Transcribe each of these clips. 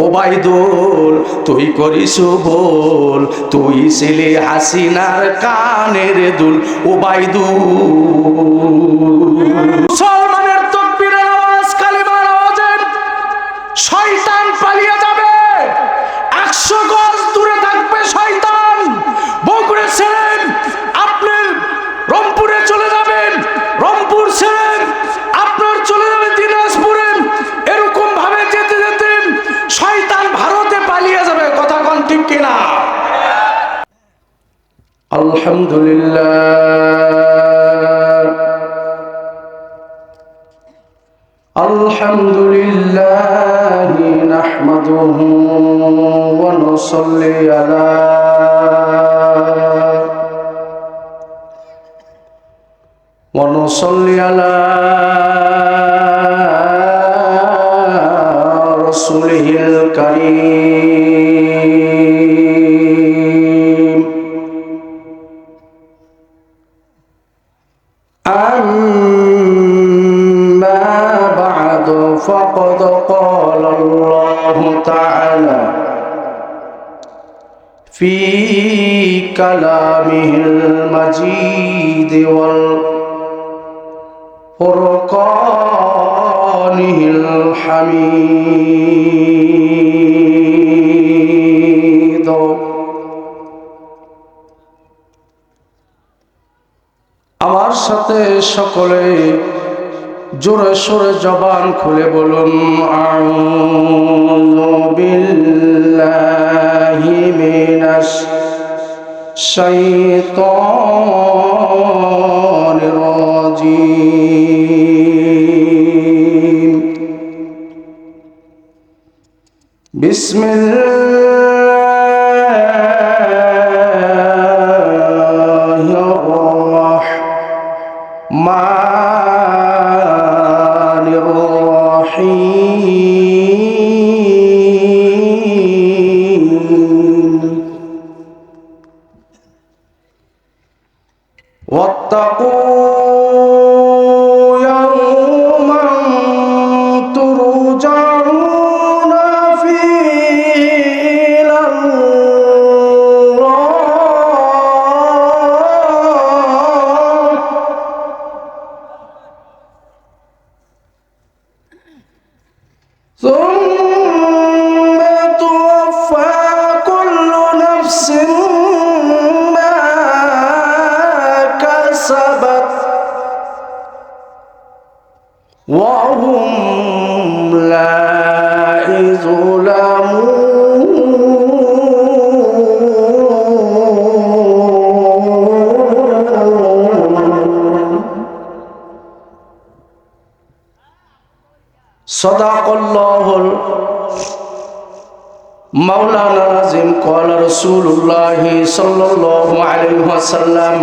ওবাইদুল তুই করিস ভুল, তুই ছিলি হাসিনার কানের দুল। ওবাইদুল মুসলমানের তাকবীরের আওয়াজ, কালিমার আওয়াজে শয়তান পালিয়ে যাবে। 100 গজ দূরে থাকবে শয়তান। বগুড়া ছেড়ে আপনি রংপুরে চলে যাবেন, রংপুর ছেড়ে আপনার চলে যাবে দিনাজপুরে। এরকম ভাবে যেতে যেতে শয়তান ভারতে পালিয়ে যাবে। কথা কোন ঠিক কিনা? আলহামদুলিল্লাহ, আলহামদুলিল্লাহ নাহমাদুহু ওয়া নুসাল্লি আলা রাসূলিহিল কারীম। আম্মা বা'দু ফাকাদ ক্বালা আল্লাহু তাআলা ফি কালামিহিল মাজিদ ওয়াল ফুরকানিহিল হামিদ। আমার সাথে সকলে জোরে সোরে জবান খুলে বলুন, আউযু বিল্লাহি মিনাশ শাইতানির রাজীম। বিসমিল্লাহির রাহমানির রাহিম। ওয়াত্তাকু ইয়াওমান তুরজাউনা ফীহি ইলাল্লাহ সুম্মা তুওয়াফা কুল্লু নাফসিন মা কাসাবাত ওয়া হুম লা ইযলামুন। সাদাকাল্লাহুল মাওলানা আযীম। ক্বালা রাসূলুল্লাহ সাল্লাল্লাহু আলাইহি ওয়াসাল্লাম,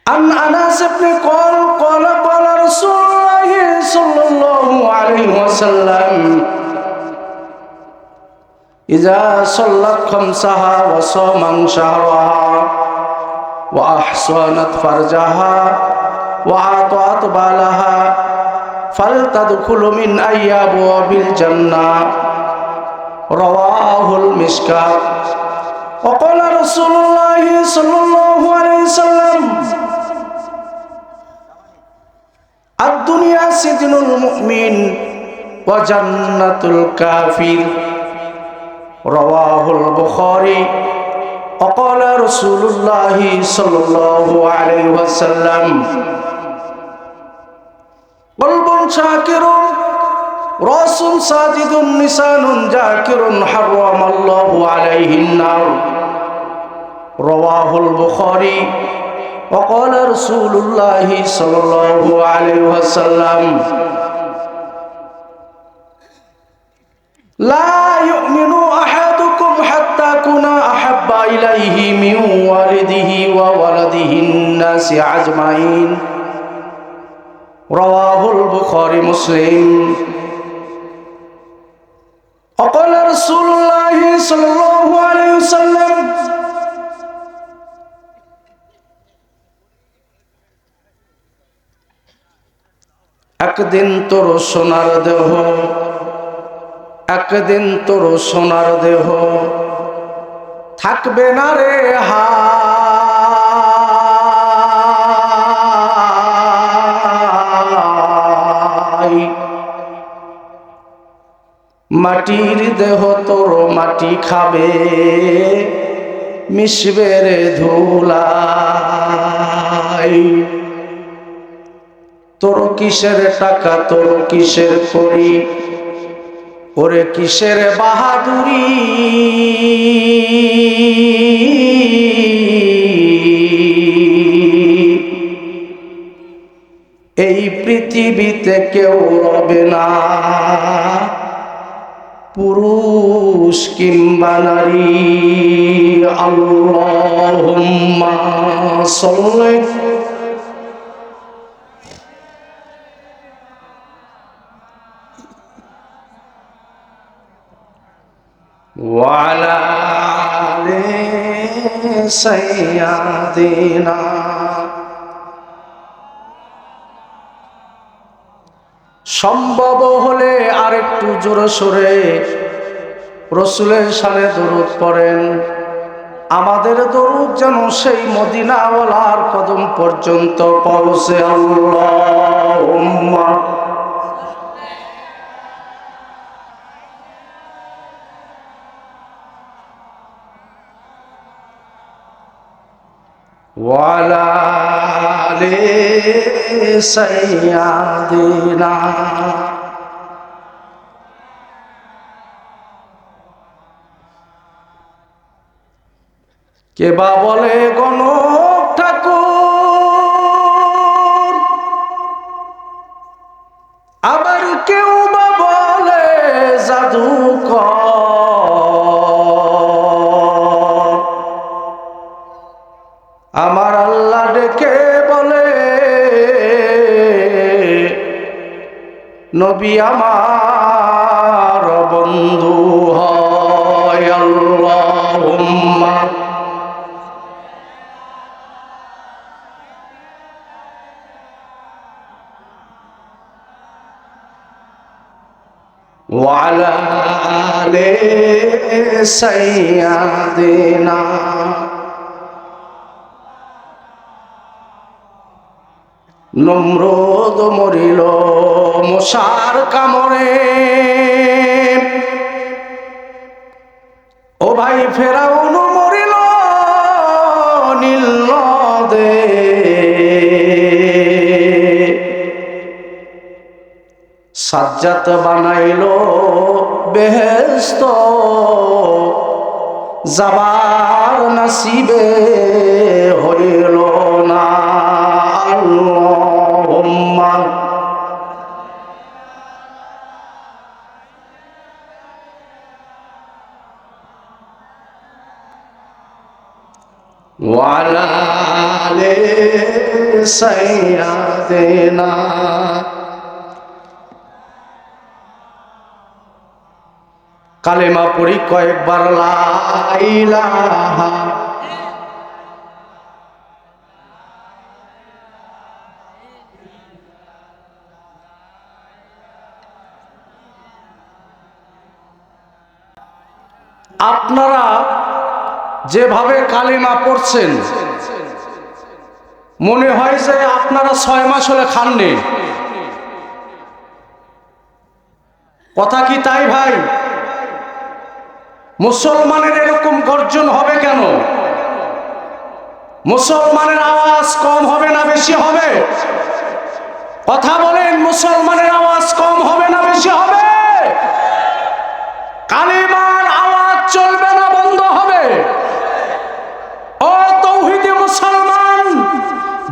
عن أنس بن قال قال قال رسول الله صلى الله عليه وسلم إذا صلت خمسها وصامت شهرها وأحصنت فرجها وأعطت بالها فلتدخل من أي أبواب الجنة. رواه المشكاة. وقال رسول الله صلى الله عليه وسلم الدنيا سجن المؤمن وجنة الكافر. رواه البخاري. وقال رسول الله صلى الله عليه وسلم قلب شاكر رأس ساجد لسان ذاكر حرم الله عليه النار. رواه البخاري. وقال رسول الله صلى الله عليه وسلم لا يؤمن أحدكم حتى أكون أحب إليه من والده وولده الناس أجمعين. رواه البخاري مسلم. وقال رسول الله صلى الله عليه وسلم একদিন তোর সোনার দেহ, একদিন তোর সোনার দেহ থাকবে না রে হাই। মাটির দেহ তোর মাটি খাবে, মিশবে রে ধুলাই। তোর কিসের টাকা, তোর কিসের করি, ওরে কিসের বাহাদুরি। এই পৃথিবীতে কেউ রবে না, পুরুষ কিংবা নারী। আল্লাহুম্মা সাল্লি ওয়ালা আলি সাইয়্যিদিনা। সম্ভব হলে আরেকটু জোরে সোরে রসুলের শানে দরুদ পড়েন। আমাদের দরুদ যেন সেই মদিনাওয়ালার কদম পর্যন্ত পৌঁছে। আল্লাহুম্মা ওয়ালা আলি সাইয়্যিদিনা। কে বা বলে গণক ঠাকুর, আবার কেউ বা বলে জাদুকর। আমার আল্লাহ ডেকে বলে নবী আমার বন্ধু হয়। আল্লাহুম্মা ওয়ালা আলি সাইয়্যিদিনা। নমরুদ মরিল মশার কামড়ে, ও ভাই ফেরাউন মরিল নীল নদে। সাজ্জাদ বানাইল বেহেশত, যাবার নসিবে হইল না। আল্লাহুম্মা ওয়ালা আলি সাইয়্যিদিনা। কালেমা পড়ি কয়েকবার লা ইলাহা। আপনারা যেভাবে কালেমা পড়ছেন মনে হয় যে আপনারা 6 মাস হলে খাননি। কথা কি তাই ভাই? মুসলমানের এরকম গর্জন হবে কেন? মুসলমানের আওয়াজ কম হবে না বেশি হবে? কথা বলেন, মুসলমানের আওয়াজ কম হবে না বেশি হবে? কালিমার আওয়াজ চলবে না বন্ধ হবে? ও তৌহিদি মুসলমান,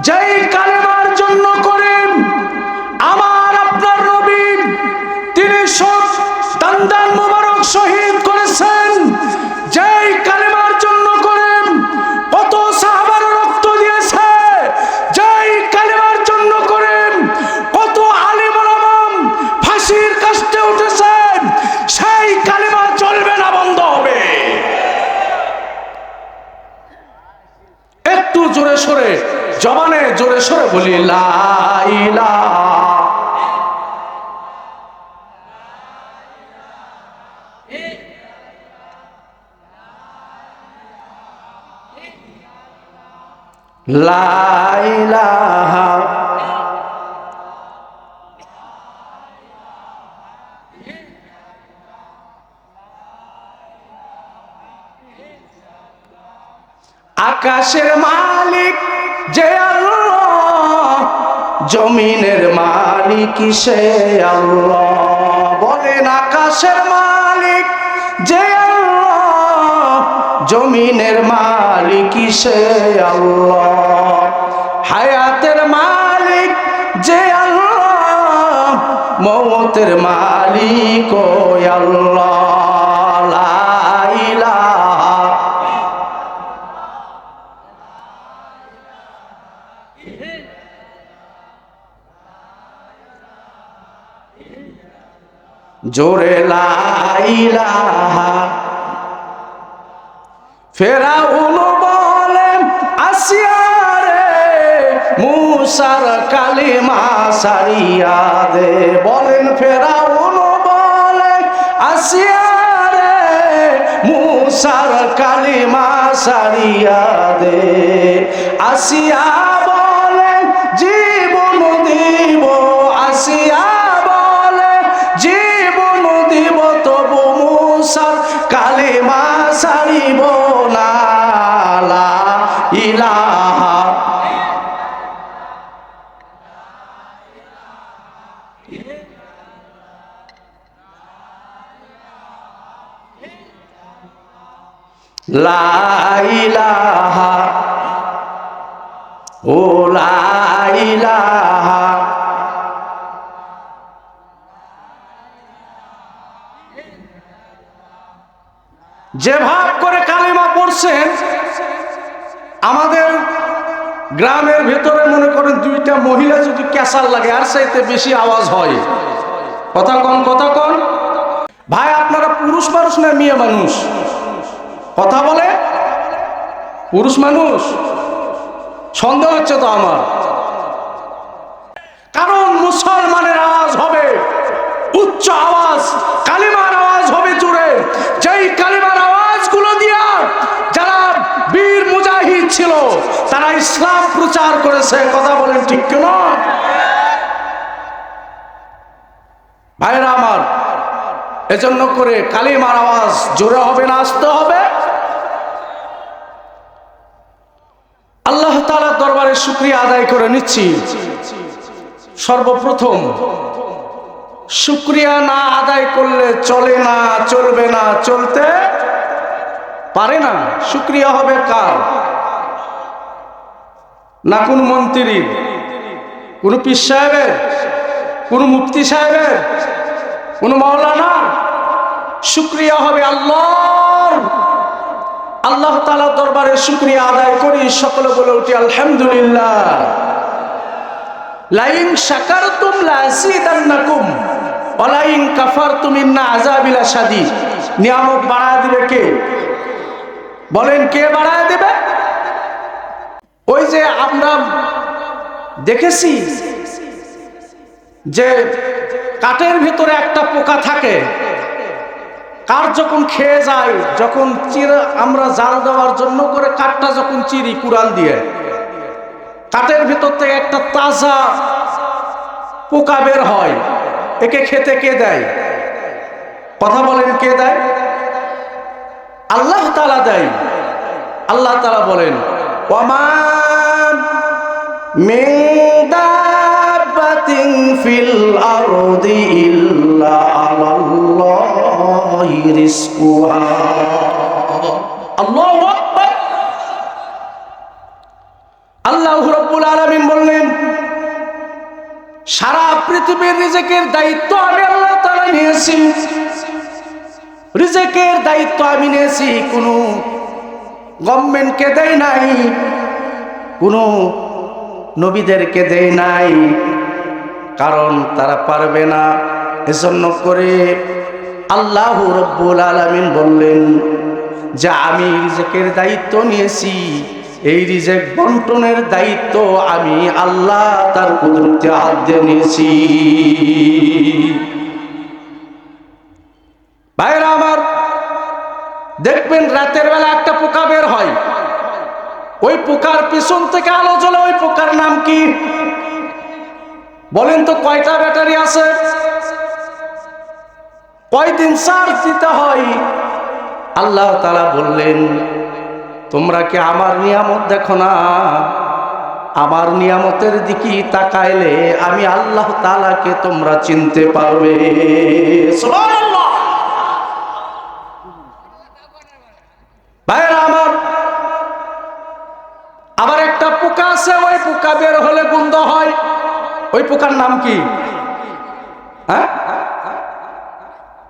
যেই কালিমার জন্য করেন আমার আপনার নবী তিনি সব দান্দান মুবারক শহীদ করেছেন, যেই কালিমার জন্য করেন কত সাহাবার রক্ত দিয়েছে, যেই কালিমার জন্য করেন কত আলিম ওলামা ফাঁসির কাস্টে উঠেছেন, সেই কালিমা চলবে না বন্ধ হবে। একটু জোরে সোরে জবানে জোরে সোরে বলি লা ইলাহা লা ইলাহা আকাশের মালিক যে আল্লাহ, জমিনের মালিক সে আল্লাহ। বলেন আকাশের মালিক যে আল্লাহ, জমিনের মালিক সে আল্লাহ। হায়াতের মালিক যে আল্লাহ, মওতের মালিক ও আল্লাহ। লা ইলাহা জোরে লা ইলাহা। ফেরাউন বলে আসিয়া রে, মুসার কালিমা সারিয়া দে। বলেন ফেরাউন বলে আসিয়া রে, মুসার কালিমা সারিয়া দে। আসিয়া বলে জীবন দিব, আসিয়া বলে জীবন দিব, তবু মুসার কালিমা সারিব না। লা ইলাহা লা ইলাহা ও লা ইলাহা। যে ভাব করে কালিমা পড়ছেন, আমাদের গ্রামের ভেতরে মনে করেন দুইটা মহিলা যদি ক্যাসাল লাগে আর চাইতে বেশি আওয়াজ হয়। কথা কন, কথা কন ভাই। আপনারা পুরুষ মানুষ না মেয়ে মানুষ? কথা বলে পুরুষ মানুষ? সন্দেহ হচ্ছে তো আমার। কারণ মুসলমানের আওয়াজ হবে উচ্চ আওয়াজ, কালিমার আওয়াজ হবে জোরে। যেই কালিমার আওয়াজগুলো দিয়া যারা বীর মুজাহিদ ছিল তারা ইসলাম প্রচার করেছে। কথা বলেন ঠিক কেন ভাইরা আমার? এজন্য করে কালিমার আওয়াজ জোরে হবে না আসতে হবে। আল্লাহ তাআলার দরবারে শুকরিয়া আদায় করে নিচ্ছি। সর্বপ্রথম শুকরিয়া না আদায় করলে চলে না, চলবে না, চলতে পারে না। শুকরিয়া হবে কার? না কোন মন্ত্রীর, কোন পীর সাহেবের, কোন মুফতি সাহেবের, কোন মাওলানা? শুকরিয়া হবে আল্লাহর। আল্লাহ তাআলার দরবারে শুকরিয়া আদায় করি। সকলে বলে উঠি আলহামদুলিল্লাহ। লাইন শাকারতুম লাযিদান্নাকুম ওয়া লাইন কাফারতুম ইন্না আযাবি লাশাদীদ। নিয়ামত বাড়ায় দিবে কে? বলেন কে বাড়ায় দিবে? ওই যে আমরা দেখেছি যে কাঠের ভিতরে একটা পোকা থাকে, কাঠ যখন খেয়ে যায়, যখন আমরা জাল দেওয়ার জন্য করে কাঠটা যখন চিরি কুড়াল দিয়ে, কাঠের ভিতর থেকে একটা তাজা পোকা বের হয়। একে খেতে কে দেয়? কথা বলেন কে দেয়? আল্লাহ তাআলা দেয়। আল্লাহ তাআলা বলেন ওয়ামা মিন দাব্বাতিন ফিল আরদি ইল্লা আলাল্লাহি রিজকুহা। আল্লাহু আকবার। আল্লাহ রাব্বুল আলামিন বললেন সারা পৃথিবীর রিজিকের দায়িত্ব আমি আল্লাহ তাআলা নিয়েছি। রিজিকের দায়িত্ব আমি নিয়েছি, কোনো গভর্নমেন্টকে দেয় নাই, কোনো নবীদেরকে দেয় নাই, কারণ তারা পারবে না। এজন্য করে আল্লাহ রাব্বুল আলামিন বললেন যে আমি রিজিকের দায়িত্ব নিয়েছি, এই রিজিক বন্টনের দায়িত্ব আমি আল্লাহ তার কুদরতে হাত দিয়ে নিয়েছি। ভাইরা আমার, দেখবেন রাতের বেলা একটা পোকা বের হয়, ওই পোকার পিছন থেকে আলো জ্বলে, ওই পোকার নাম কি বলেন তো? কয়টা ব্যাটারি আছে? কয়দিন চার্জ দিতে হয়? আল্লাহ তাআলা বললেন, তোমরা কি আমার নিয়ামত দেখো না? আমার নিয়ামতের দিকে তাকাইলে আমি আল্লাহ তাআলাকে তোমরা চিনতে পারবে। সুবহানাল্লাহ। ভাইরা আমার, আবার একটা পোকা আছে, ওই পোকা বের হলে গন্ধ হয়। ওই পোকার নাম কি? হ্যাঁ,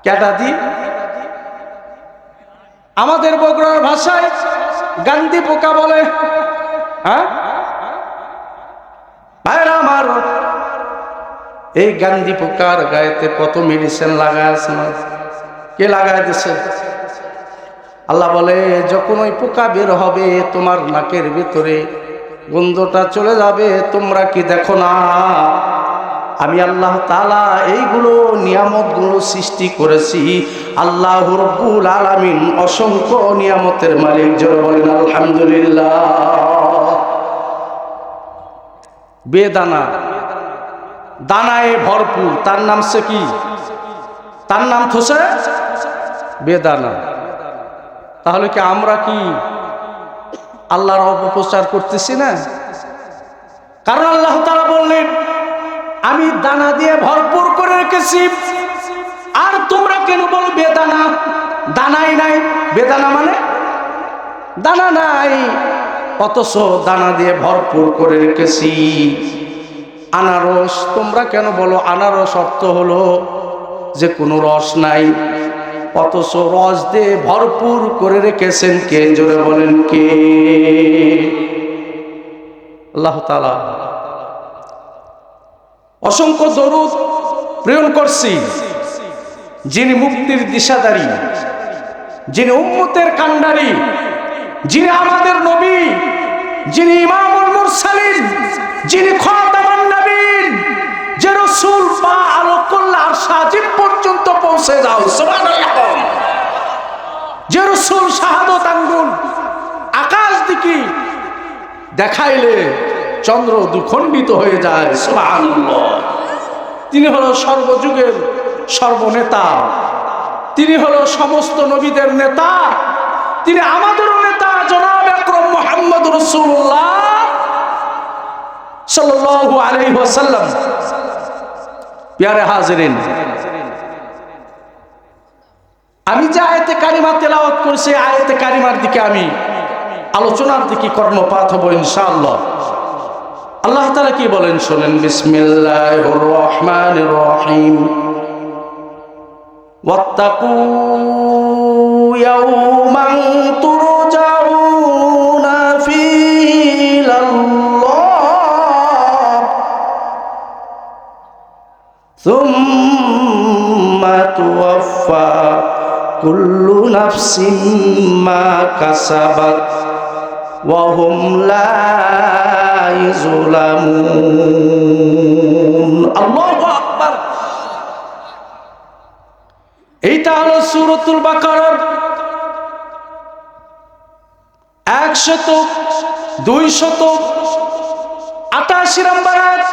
ক্যাটাদি। আমাদের বগুড়ার ভাষায় গান্ধী পোকা বলে। হ্যাঁ ভাইরা আমার, এই গান্ধী পোকার গায়েতে কত মেডিসিন লাগায় আছে না? কে লাগায় দিছে? আল্লাহ বলে, যখন ওই পোকা বের হবে তোমার নাকের ভিতরে গন্ধটা চলে যাবে, তোমরা কি দেখো না আমি আল্লাহ তাআলা এইগুলো নিয়ামতগুলো সৃষ্টি করেছি? আল্লাহ রাব্বুল আলামিন অসংখ্য নিয়ামতের মালিক। জোরে বলেন আলহামদুলিল্লাহ। বেদানা, দানায় ভরপুর, তার নাম সে কি? তার নাম হচ্ছে বেদানা। তাহলে কি আমরা কি আল্লাহর অপপ্রচার করতেছি না? কারণ আল্লাহ তাআলা বললেন, আমি দানা দিয়ে ভরপুর করে রেখেছি, আর তোমরা কেন বলো বেদানা? দানাই নাই। বেদানা মানে দানা নাই, অথচ দানা দিয়ে ভরপুর করে রেখেছি। আনারস, তোমরা কেন বলো আনারস? অর্থ হলো যে কোনো রস নাই, অথচ রস দিয়ে ভরপুর করে রেখেছেন কে? জোরে বলেন কে? আল্লাহ তাআলা। অসংখ্য দরুদ প্রেরণ করছি যিনি মুক্তির দিশাদারী, যিনি উম্মতের কান্ডারি, যিনি আমাদের নবী, যিনি ইমামুল মুরসালিন, যিনি খাতামুন নবীন, যে রাসূল পা আলো করলে আর সাজিদ পর্যন্ত পৌঁছে যাও। সুবহানাল্লাহ। যে রাসূল শাহাদত আঙ্গুল আকাশ দিকে দেখাইলে চন্দ্র দুখণ্ডিত হয়ে যায়। সুবহানাল্লাহ। তিনি হলো সর্বযুগের সর্বনেতা, তিনি হলো সমস্ত নবীদের নেতা, তিনি আমাদেরও নেতা জনাব আকরাম মুহাম্মদ রাসূলুল্লাহ সাল্লাল্লাহু আলাইহি ওয়াসাল্লাম। প্যারে হাজিরিন, আমি যে আয়াতে কারিমা তেলাওয়াত করছি, আয়াতে কারিমার দিকে আমি আলোচনার দিকে কর্ণপাত হব ইনশাআল্লাহ। আল্লাহ তাআলা কি বলেন শুনেন। বিসমিল্লাহির রহমানির রহিম। ওয়াত্তাকু ইয়াওমান তুরজাউনা ফীহি ইলাল্লাহ সুম্মা তুওয়াফা কুল্লু নাফসিন মা কাসাবাত ওয়া হুম লা ইউযলামুন। আল্লাহু আকবার। এইটা হলো সূরাতুল বাকারার 100-288 নম্বর আয়াত।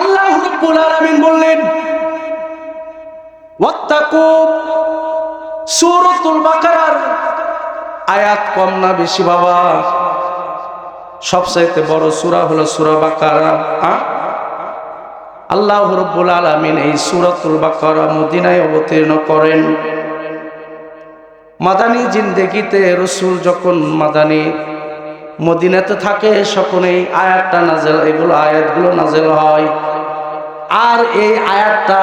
আল্লাহ রাব্বুল আলামিন বললেন, ওয়াত্তাকু। সূরাতুল বাকারার আয়াত কম না বেশি বাবা? সবচাইতে বড় সূরা হলো সূরা বাকারা। আল্লাহ রাব্বুল আলামিন এই সূরাতুল বাকারা মদিনায় অবতীর্ণ করেন। মাদানী জিন্দেগিতে রাসূল যখন মাদানী মদিনাতে থাকে, তখন এই আয়াতটা নাযিল, এগুলো আয়াতগুলো নাযিল হয়। আর এই আয়াতটা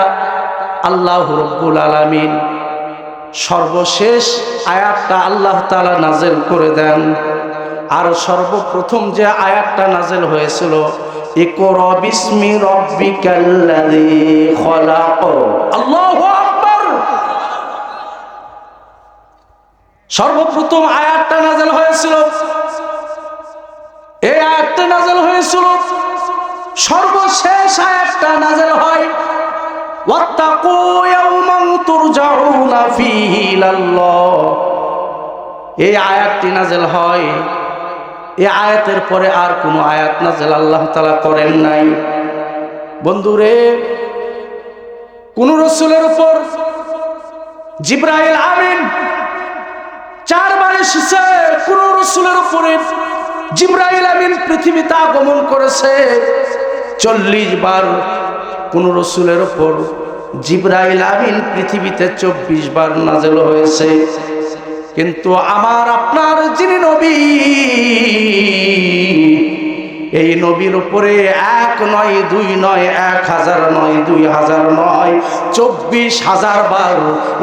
আল্লাহ রাব্বুল আলামিন সর্বশেষ আয়াতটা আল্লাহ তাআলা নাযিল করে দেন। আর সর্বপ্রথম যে আয়াতটা নাযিল হয়েছিল, ইকরা বিসমি রাব্বিকাল্লাযী খলাক। আল্লাহু আকবার। সর্বপ্রথম আয়াতটা নাযিল হয়েছিল, এই আয়াতটা নাযিল হয়েছিল, সর্বশেষ আয়াতটা নাযিল হয় ওয়াত্তাকু ইয়াওমান তুরজাউনা ফীহি ইলাল্লাহ। এই আয়াতটি নাযিল হয় এই আয়াতের পরে আর কোনো আয়াত নাযিল আল্লাহ তাআলা করেন নাই। বন্ধুরে, কোন রাসূলের উপর জিবরাইল আমিন 4 বার এসেছে, কোন রাসূলের উপরে জিবরাইল আমিন পৃথিবীতে আগমন করেছে 40 বার। কোন রাসূলের উপর জিবরাইল আমিন পৃথিবীতে 24 বার নাযিল হয়েছে। কিন্তু আমার আপনার যিনি নবী, এই নবীর উপরে 1 নয় 2 নয় 1000 নয় 2000 নয় 24,000 বার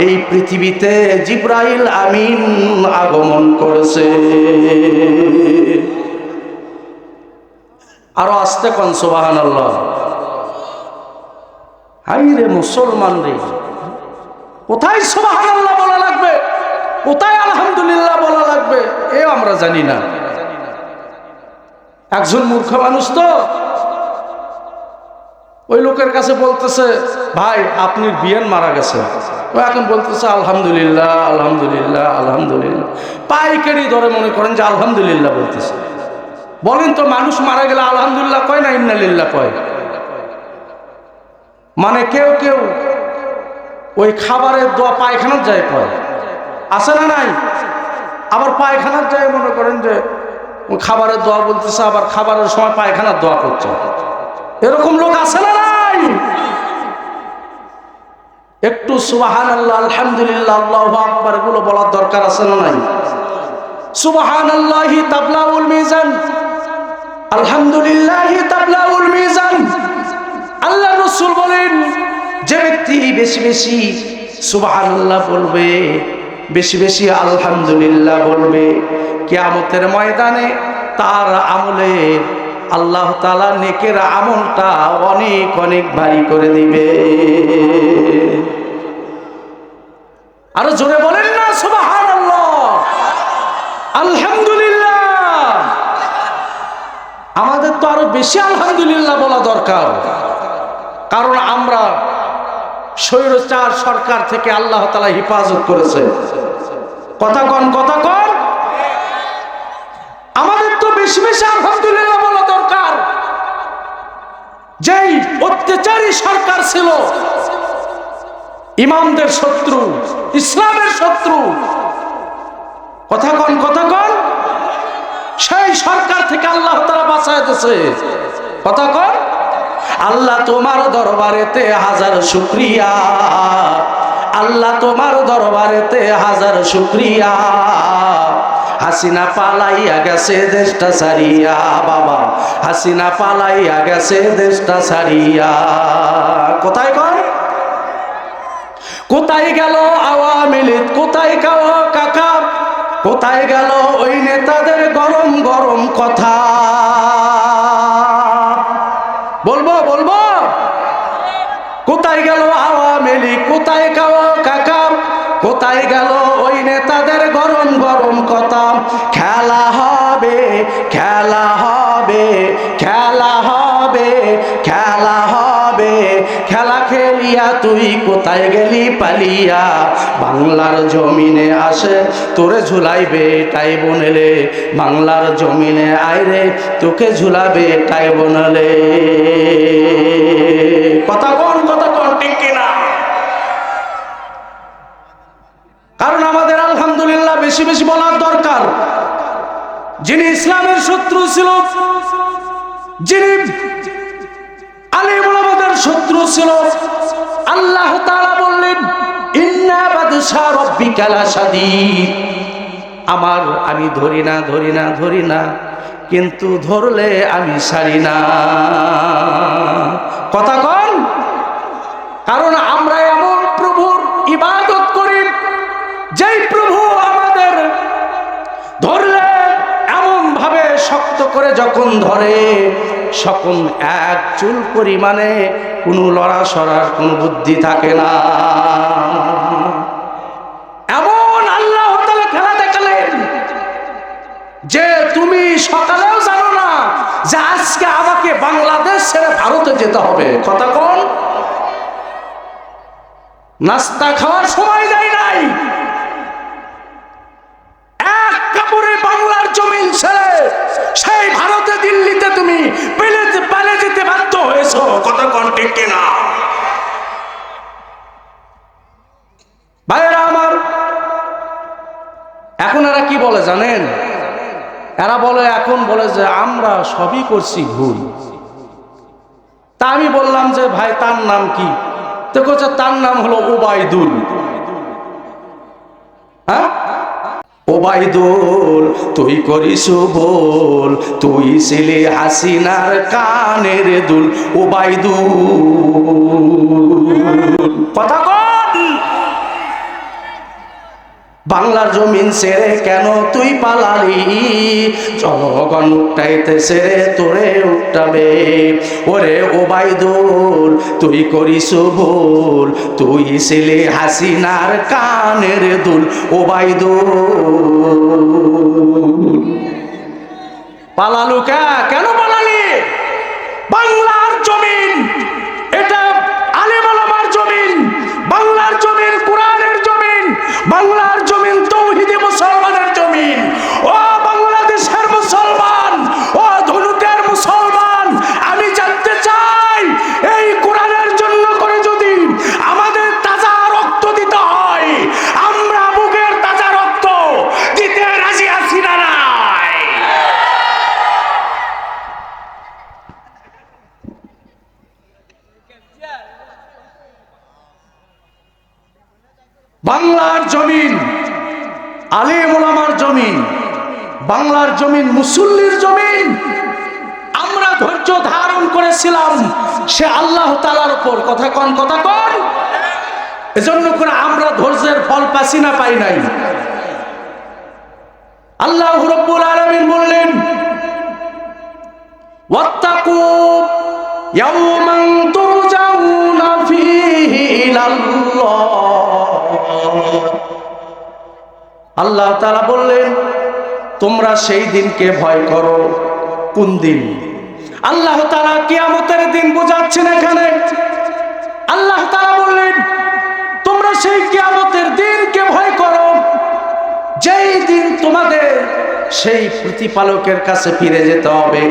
এই পৃথিবীতে জিবরাইল আমিন আগমন করেছে। আরো আস্তে কোন সুবহানাল্লাহ। হাই রে মুসলমান রে, কোথায় সুবহানাল্লাহ বলা লাগবে, কোথায় আলহামদুলিল্লাহ বলা লাগবে এ আমরা জানি না। একজন মূর্খ মানুষ তো ওই লোকের কাছে বলতেছে, ভাই আপনি বিয়ান মারা গেছে। ও এখন বলতেছে আলহামদুলিল্লাহ আলহামদুলিল্লাহ আলহামদুলিল্লাহ, পাইকারি ধরে মনে করেন যে আলহামদুলিল্লাহ বলতেছে। বলেন তো, মানুষ মারা গেলে আলহামদুলিল্লাহ কয় না ইন্নালিল্লাহ কয়? মানে কেউ কেউ ওই খাবারের দোয়া পায়খানার যায় কয়, আছে না নাই? আবার পায়খানার যায় মনে করেন যে খাবারের দোয়া বলতেছে, আবার খাবারের সময় পায়খানার দোয়া করছে। এরকম লোক আছে না নাই? একটু সুবহানাল্লাহ আলহামদুলিল্লাহ আল্লাহু আকবার এগুলো বলার দরকার আছে না নাই? সুবহানাল্লাহি তাবলাউল মিজান, আলহামদুলিল্লাহি তাবলাউল মিজান। আল্লাহ রাসূল বলেন, যে ব্যক্তি বেশি বেশি সুবহানাল্লাহ বলবে, বেশি বেশি আলহামদুলিল্লাহ বলবে, কিয়ামতের ময়দানে তার আমলে আল্লাহ তাআলা নেকের আমলটা অনেক অনেক ভারী করে দিবে। আরো জোরে বলেন না সুবহানাল্লাহ আলহামদুলিল্লাহ। আমাদের তো আরো বেশি আলহামদুলিল্লাহ বলা দরকার, কারণ আমরা স্বৈরাচার সরকার থেকে আল্লাহ তাআলা হেফাজত করেছে। কথা কন কথা কন। আমাদের তো বেশি বেশি আলহামদুলিল্লাহ বলা দরকার। যেই অত্যাচারী সরকার ছিল, ইমামদের শত্রু, ইসলামের শত্রু, কথা কন কথা কন, সেই সরকার থেকে আল্লাহ তাআলা বাঁচায় দিয়েছে। কথা কন। আল্লাহ তোমার দরবারেতে হাজার শুকরিয়া, আল্লাহ তোমার দরবারেতে হাজার শুকরিয়া। হাসিনা পালাইয়া গেছে দেশটা ছাড়িয়া, বাবা হাসিনা পালাইয়া গেছে দেশটা ছাড়িয়া। কোথায় কর? কোথায় গেল আওয়ামী লীগ, কোথায় গেল কাকা, কোথায় গেল ওই নেতাদের গরম গরম কথা? বলবো বলবো, কোথায় গেল আওয়ামী লীগ, কোথায় গেল কাকা, কোথায় গেল ওই নেতাদের গরম গরম কথা? খেলা হবে খেলা হবে খেলা হবে খেলা হবে, খেলা খেলিয়া তুই কোথায় গেলি পালিয়া? বাংলার জমিনে আসে তোরে ঝুলাইবে টাই বনেলে, বাংলার জমিনে আইরে তোকে ঝুলাবে টাই বনেলে। কথা কোন কথা কোন ঠিক কিনা? কারণ আমাদের আলহামদুলিল্লাহ বেশি বেশি বলার দরকার। যিনি ইসলামের শত্রু ছিল, যিনি আলেম ওলামাদের শত্রু ছিল, আল্লাহ তাআলা বললেন ইন্না বাদশা রাব্বিকা লাশাদীদ। আমি ধরি না ধরি না ধরি না, কিন্তু ধরলে আমি ছাড়ি না। কথা কন। কারণ আমরা এমন প্রভুর ইবাদত করি, যেই প্রভু আমাদের ধরলে এমন ভাবে শক্ত করে যখন ধরে, সকল এক চুল পরিমাণে কোনো লড়াসড়ার কোনো বুদ্ধি থাকে না। এমন আল্লাহ তাআলা খেলা দেখালেন যে তুমি সকালেও জানো না যে আজকে আমাকে বাংলাদেশ ছেড়ে ভারতে যেতে হবে। কথা কোন। নাস্তা খাওয়ার সময় দেয় নাই, এক কাপড়ে বাংলার জমিন ছেড়ে বলতেছো, কথা কোন ঠিক কিনা? ভাইয়েরা আমার, এখন এরা কি বলে জানেন? এরা বলে, এখন বলে যে আমরা সবই করছি ভুল। তা আমি বললাম যে ভাই তার নাম কি? তো বলছে তার নাম হলো ওবায়দুল। হ্যাঁ, ওবায়দুল তুই করিস ভুল, তুই ছিলি হাসিনার কানের দুল। ওবায়দুল, কথা কন। বাংলার জমিন ছেড়ে কেন তুই পালালি? জনগণ উঠাইতেছে তোরে উঠাবে। ওরে ওবায়দুল তুই করিস ভুল, তুই ছিলি হাসিনার কানের দুল। ওবায়দুল পালালু কেন পালালি? বাংলার জমিন এটা আলেম ওলামার জমিন, বাংলার জমিন কোরআনের জমিন, বাংলার জমিন তৌহিদি মুসলমানের জমিন। ও বাংলাদেশের মুসলমান, ও ধনুকের মুসলমান, আমি জানতে চাই এই কোরআনের জন্য করে যদি আমাদের তাজা রক্ত দিতে হয়, আমরা বুকের তাজা রক্ত দিতে রাজি আছি না নাই? বাংলার জমিন আলেম ওলামার জমিন, বাংলার জমিন মুসল্লির জমিন। আমরা ধৈর্য ধারণ করেছিলাম সে আল্লাহ তাআলার উপর। কথা কন, কথা কন। এজন্য করে আমরা ধৈর্যের ফল পাচ্ছি না, পাই নাই। আল্লাহ রাব্বুল আলামিন বললেন, ওয়াত্তাকু ইয়াওমান তুরজাউনা ফীহি ইলাল্লাহ। আল্লাহ তাআলা বললেন তোমরা সেই দিনকে ভয় করো। কোন দিন? আল্লাহ তাআলা কিয়ামতের দিন বোঝাচ্ছেন এখানে। আল্লাহ তাআলা বললেন তোমরা সেই কিয়ামতের দিনকে ভয় করো, যেই দিন তোমাদের সেই প্রতিপালকের কাছে ফিরে যেতে হবে।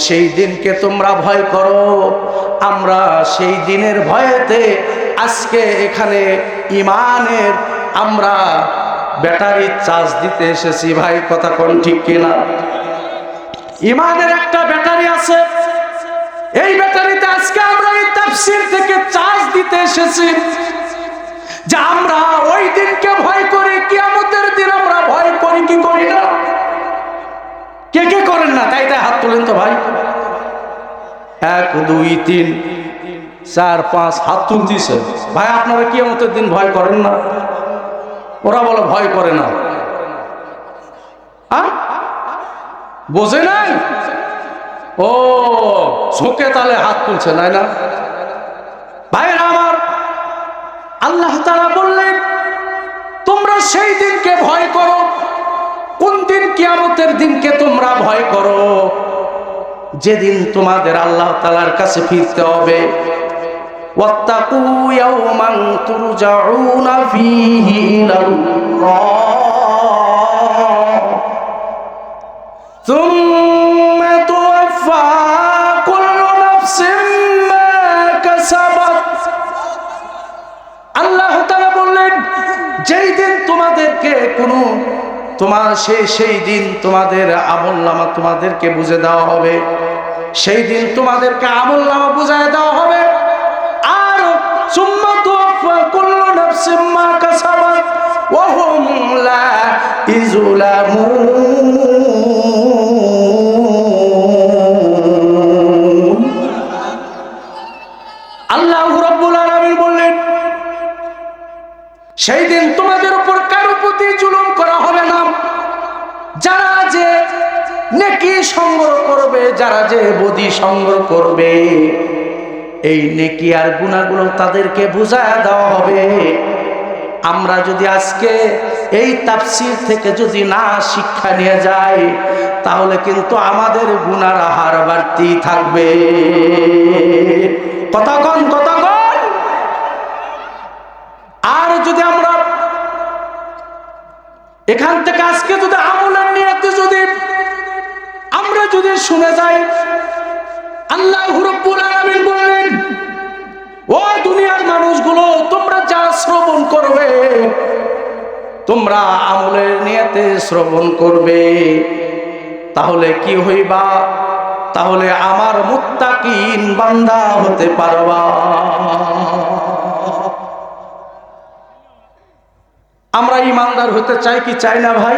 সেই দিনকে তোমরা ভয় করো। আমরা সেই দিনের ভয়েতে আজকে এখানে ইমানের আমরা ব্যাটারি চার্জ দিতে এসেছি। ভাই কথা কোন ঠিক কিনা? ইমানের একটা ব্যাটারি আছে, এই ব্যাটারিতে আজকে আমরা এই তাফসীর থেকে চার্জ দিতে এসেছি যে আমরা ওই দিনকে ভয় করি। কিয়ামতের দিন আমরা ভয় করি কি করি না? কে কে করেন না? তাই হাত তোলেন তো ভাই। 1 2 3 4 5 হাত তুলতেছে। ভাই আপনারা কিয়ামতের দিন ভয় করেন না? ওরা বলে ভয় করে না। বোঝে নাই? ও ঝোঁকে তালে হাত তুলছে, নাই না? ভাইরা আমার, আল্লাহ তাআলা বললেন তোমরা সেই দিনকে ভয় করো। কোন দিন? কিয়ামতের দিনকে তোমরা ভয় করো, যেদিন তোমাদের আল্লাহ তাআলার কাছে ফিরতে হবে। ওয়াত্তাকু ইয়াওমান তুরজাউনা ফীহি ইলাল্লাহ সুম্মা তুওয়াফা কুল্লু নাফসিন মা কাসাবাত। আল্লাহ তাআলা বললেন যেই দিন তোমাদেরকে সেই দিন তোমাদের আমলনামা তোমাদেরকে বুঝে দেওয়া হবে। সেই দিন তোমাদেরকে আমলনামা বুঝায় দেওয়া হবে। আর সুম্মা তুওয়াফা কুল্লু নাফসিন মা কাসাবাত ওয়া হুম লা ইযলামুন। আল্লাহ রাব্বুল আলামিন বললেন সেই দিন তোমাদের উপর কারো প্রতি জুলুম করা হবে না। যারা যে নেকি সংগ্রহ করবে, যারা যে বদি সংগ্রহ করবে, এই নেকি আর গুনাহগুলো তাদেরকে বুঝায় দেওয়া হবে। আমরা যদি আজকে এই তাফসীর থেকে যদি না শিক্ষা নিয়ে যাই, তাহলে কিন্তু আমাদের গুনার হার বাড়তি থাকবে। কতক্ষণ আর যদি আমরা এখান থেকে আজকে যদি আমলের নিয়তে যদি আমরা যদি শুনে যাই, আল্লাহ রাব্বুল আলামিন বললেন, ও দুনিয়ার মানুষগুলো, তোমরা যা শ্রবণ করবে তোমরা আমলের নিয়তে শ্রবণ করবে, তাহলে কি হইবা? তাহলে আমার মুত্তাকিন বান্দা হতে পারবা। আমরা ইমানদার হতে চাই কি চাই না ভাই?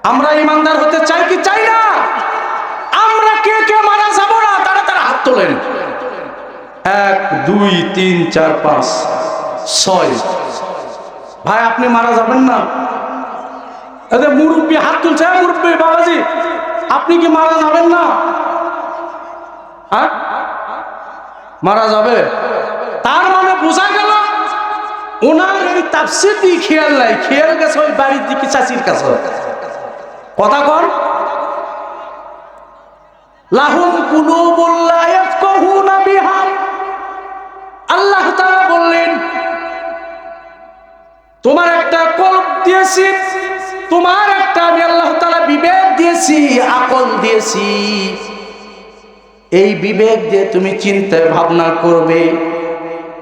আমরা ইমানদার হতে চাই কি চাই না? আমরা কে কে মারা যাব না? তারা হাত তোলেন। 1 2 3 4 5 6 ভাই, আপনি মারা যাবেন না? এদের মুরব্বী হাত তুলছে। মুরব্বী বাবাজি, আপনি কি মারা যাবেন না? হ্যাঁ, মারা যাবে। তার মানে বোঝা গেল ওনার এই তাফসীর দিয়ে খেয়াল নাই, খেয়াল গেছে ওই বাড়ির দিকে চাচির কাছে। কথা কন। লাহুম কুলুবুল লা ইয়াফকাহুনা বিহা, আল্লাহ তাআলা বললেন তোমার একটা কলব দিয়েছি, তোমার একটা আমি আল্লাহ তাআলা বিবেক দিয়েছি, আকল দিয়েছি। এই বিবেক দিয়ে তুমি চিন্তা ভাবনা করবে,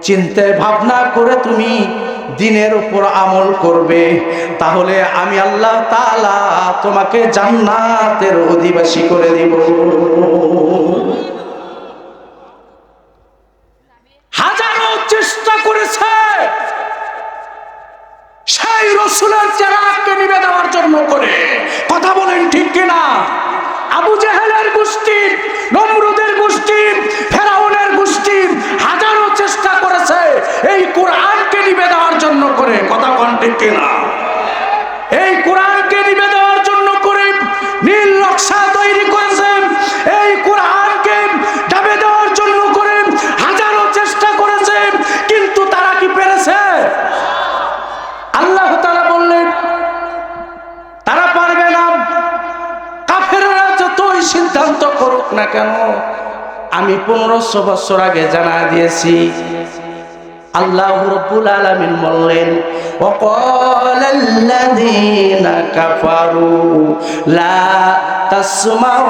চিন্তা ভাবনা করে তুমি দিনের উপর আমল করবে, তাহলে আমি আল্লাহ তাআলা তোমাকে জান্নাতের অধিবাসী করে দিব। হাজারো চেষ্টা করেছে সেই রাসূলের চেরাগকে নিভে দেওয়ার জন্য করে। কথা বলেন ঠিক কিনা? আবু জেহেলের গোষ্ঠী, নমরুদের গোষ্ঠী, ফেরাউনের গোষ্ঠী হাজারো চেষ্টা করেছে এই কোরআনকে নিভে দেওয়ার জন্য করে। কথা বলেন ঠিক কিনা? এই কোরআনকে নিভে দেওয়ার জন্য করে নীল নকশা তৈরি করেছে, এই কোরআনকে নিভে দেওয়ার জন্য করে হাজারো চেষ্টা করেছে, কিন্তু তারা কি পেরেছে? আল্লাহ তাআলা বললেন তারা পারবে না। কাফেররা যতই সিদ্ধান্ত করুক না কেন, আমি 1500 বছর আগে জানা দিয়েছি। আল্লাহ রাব্বুল আলামিন বললেন, ওয়াকালাল্লাযীনা কাফারু লা তাসমাউ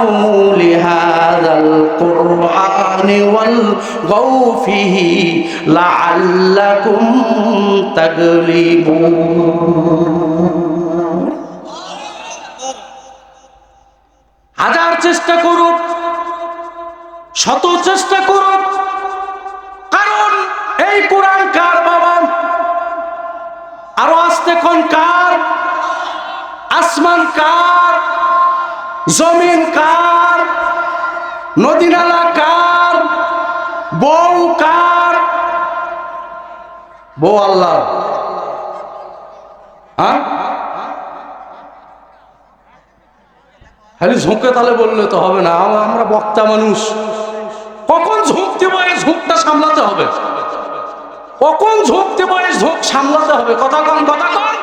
লিহাযাল কুরআনি ওয়ালগাউ ফীহি লাআল্লাকুম তাগলিবুন। হাজার চেষ্টা করুক, শত চেষ্টা করুক, কারণ এই কোরআন কার বাবা? আরো আসতে কোন কার? আসমান কার? জমিন কার? নদী নালা কার? বউ কার? বউ আল্লাহ। হ্যাঁ, খালি ঝোঁকে তালে বললে তো হবে না। আমরা বক্তা মানুষ, কখন ঝোঁক দেবো এই ঝোঁকটা সামলাতে হবে, কখন ঝোঁক দেবো এই ঝোঁক সামলাতে হবে। কথা কন, কথা কন।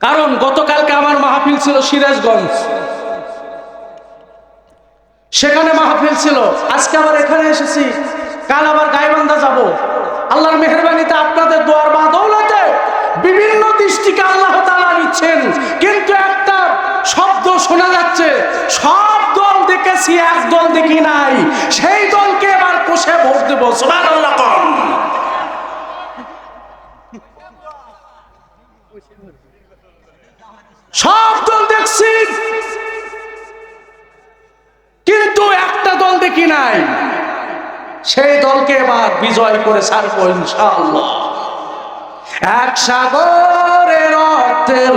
কারণ গতকালকে আমার মাহফিল ছিল সিরাজগঞ্জ, সেখানে মাহফিল ছিল। আজকে আবার এখানে এসেছি, কাল আবার গাইবান্ধা যাব। আল্লাহর মেহেরবানিতে আপনাদের দোয়ার বাদৌলতে বিভিন্ন দৃষ্টিকে আল্লাহ তাআলা নিচ্ছেন, কিন্তু একটা শব্দ শোনা যাচ্ছে, সব দল দেখেছি, এক দল দেখি নাই। সেই দলকে এবার কোষে ভোট দেব। সুবহানাল্লাহ। সব দল দেখছি, কিন্তু একটা দল দেখি নাই। সেই দলকে এবার বিজয় করে ছাড়বো ইনশাআল্লাহ। এক সাগরের রক্তের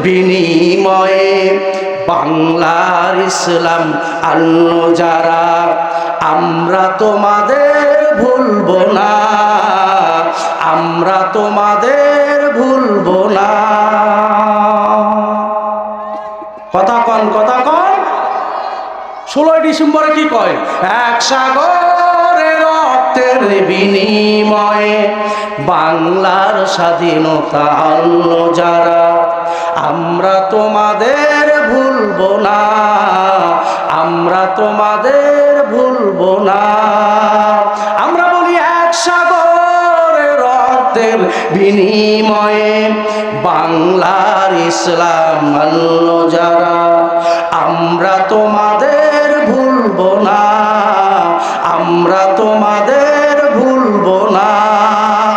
বিনিময়ে বাংলার ইসলাম আনলো যারা, আমরা তোমাদের ভুলবো না, আমরা তোমাদের ভুলবো না। কথা কন, কথা কন। 16 ডিসেম্বরে কি কয়? এক সাগরের রক্তের বিনিময়ে বাংলার স্বাধীনতা আনলো যারা, আমরা তোমাদের ভুলবো না, আমরা তোমাদের ভুলবো না। আমরা বলি এক সাগরের রক্তের বিনিময়ে বাংলার ইসলাম আনলো যারা, আমরা তোমাদের ভুলবো না, আমরা তোমাদের ভুলবো না।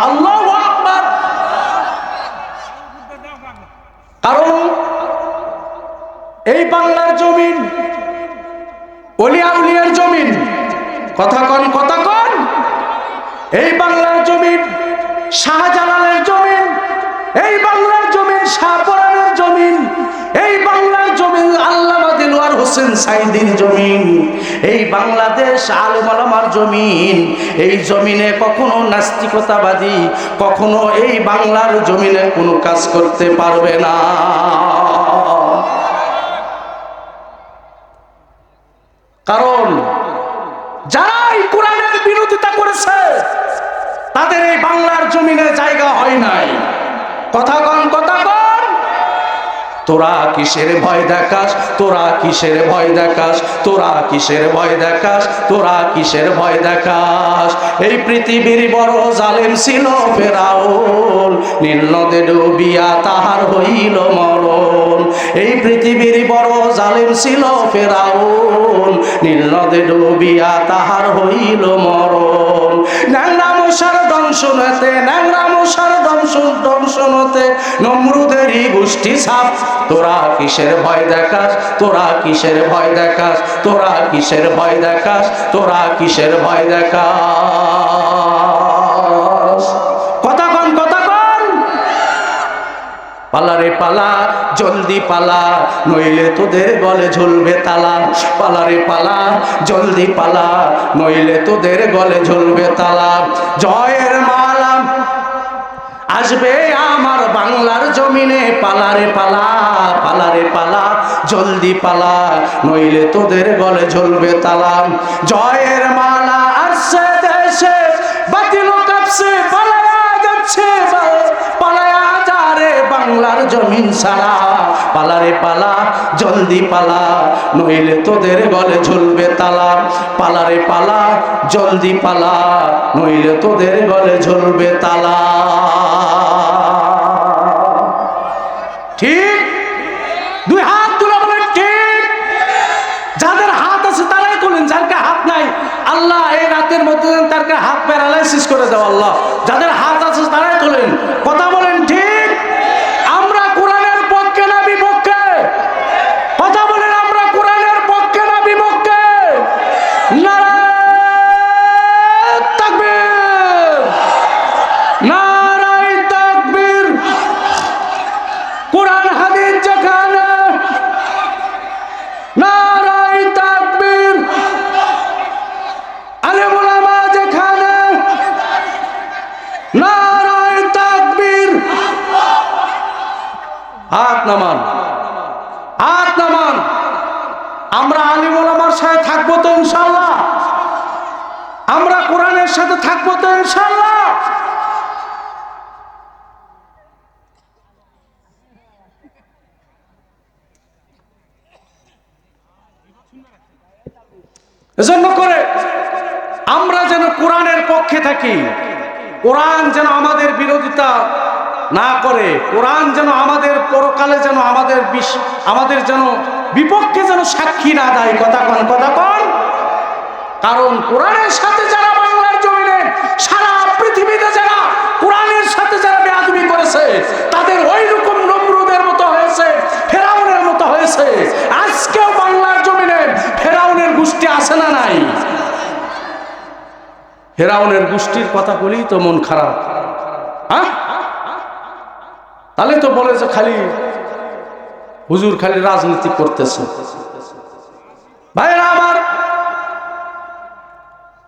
আল্লাহু আকবার। কারণ এই বাংলার জমিন অলিয়া উলিয়ার জমিন। কথা কন, কথা কন। এই বাংলার জমিন শাহজালালের জমিন, এই বাংলার জমিন শাহপরানের জমিন, এই বাংলার জমিন আল্লামা দেলোয়ার হোসেন সাঈদীর জমিন, এই বাংলাদেশ আলেম ওলামার জমিন। এই জমিনে কখনো নাস্তিকতাবাদী কখনো এই বাংলার জমিনে কোনো কাজ করতে পারবে না। কারণ যারাই কোরআনের বিরোধিতা করেছে তাদের এই বাংলার জমিনে জায়গা হয় নাই। কথা কন, কথা কন। তোরা কিসের ভয় দেখাস, তোরা কিসের ভয় দেখাস, তোরা কিসের ভয় দেখাস, তোরা কিসের ভয় দেখাস। এই পৃথিবীর বড় জালেম ছিল ফেরাউন, নীল নদে ডুবিয়া তাহার হইল মরণ। এই পৃথিবীর বড় জালেম ছিল ফেরাউন, নীল নদে ডুবিয়া তাহার হইল মরণ। ন্যাংরা মশার দংশনতে, ন্যাংরা মশার দংশনতে নমরুদেরই গোষ্ঠী ছাপ। তোরা কিসের ভয় দেখাস, তোরা কিসের ভয় দেখাস, তোরা কিসের ভয় দেখাস, তোরা কিসের ভয় দেখাস। কথা কন, কথা কন। পালা রে পালা, জলদি পালা, নইলে তোদের গলে ঝুলবে তালা। পালা রে পালা, জলদি পালা, নইলে তোদের গলে ঝুলবে তালা। জয়ের মালা আসবে আমার বাংলার জমিনে। পালা রে পালা, পালা রে পালা, জলদি পালা, নইলে তোদের গলে ঝুলবে তালা। জয়ের মালা আসছে দেশে, বাতিল কাঁপছে, পালায়া যাচ্ছে, পালায়া যা রে বাংলার জমিন ছাড়া। পালা রে পালা, জলদি পালা, নইলে তোদের গলে ঝুলবে তালা। পালা রে পালা, জলদি পালা, নইলে তোদের গলে ঝুলবে তালা। ঠিক? দুই হাত তুলে বলেন ঠিক। যাদের হাত আছে তারাই তোলেন, যার হাত নাই আল্লাহ এই রাতের মধ্যে তার হাত প্যারালাইসিস করে দাও আল্লাহ। যাদের হাত আছে তারাই তোলেন। কথা বলেন ঠিক। আমরা কোরআনের পক্ষে না বিপক্ষে? কথা বলেন, আমরা কোরআনের পক্ষে না বিপক্ষে? নারায়ে তাকবীর, নারায়ে তাকবীর। কোরআন হাদিস যেখানে, নারায়ে তাকবীর। আলেম ওলামা যেখানে, নারায়ে তাকবীর। হাত নামান, হাত নামান। আমরা আলেম ওলামার সাথে থাকবো তো ইনশাআল্লাহ? আমরা কোরআনের সাথে থাকবো তো ইনশাআল্লাহ? এজন্য করে আমরা যেন কোরআনের পক্ষে থাকি, কোরআন যেন আমাদের বিরোধিতা না করে, কোরআন যেন আমাদের পরকালে যেন আমাদের যেন বিপক্ষে যেন সাক্ষী না দেয়। কথা কন, কথা কন। কারণ কোরআনের সাথে যারা বাংলার জমিনে সারা পৃথিবীতে যারা কোরআনের সাথে যারা বেয়াদবি করেছে তাদের ওই রকম নমরুদের মতো হয়েছে, ফেরাউনের মতো হয়েছে। আজকেও বাংলার জমিনে ফেরাউনের গোষ্ঠী আছে না নাই? ফেরাউনের গোষ্ঠীর কথা বলেই তো মন খারাপ। হ্যাঁ, তাহলে তো বলে যে খালি হুজুর খালি রাজনীতি করতেছে। ভাইরা আমার,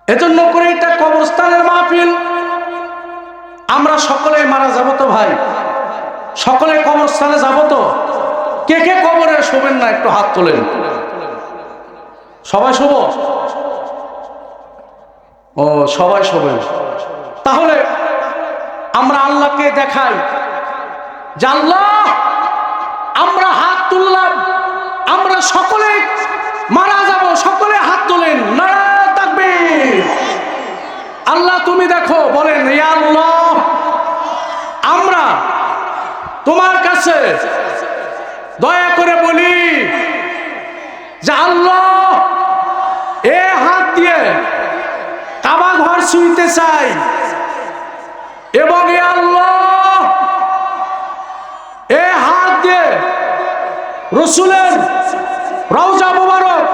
এজন্য করে এটা কবরস্থানের মাহফিল। আমরা সকলে মারা যাব তো ভাই, সকলে কবরস্থানে যাব তো। কে কে কবরে শোবেন না একটু হাত তোলেন। সবাই শোব? ও, সবাই শোবেন। তাহলে আমরা আল্লাহকে দেখাই যে আল্লাহ আমরা হাত তুললাম, আমরা সকলে মারা যাব, সকলে হাত তোলেন। নারায়ে তাকবীর। আল্লাহ তুমি দেখো, বলেন ইয়া আল্লাহ আমরা তোমার কাছে দয়া করে বলি যে আল্লাহ ছুঁইতে চাই এবং এ আল্লাহ এ হাত দিয়ে রাসূলের রওজা মুবারক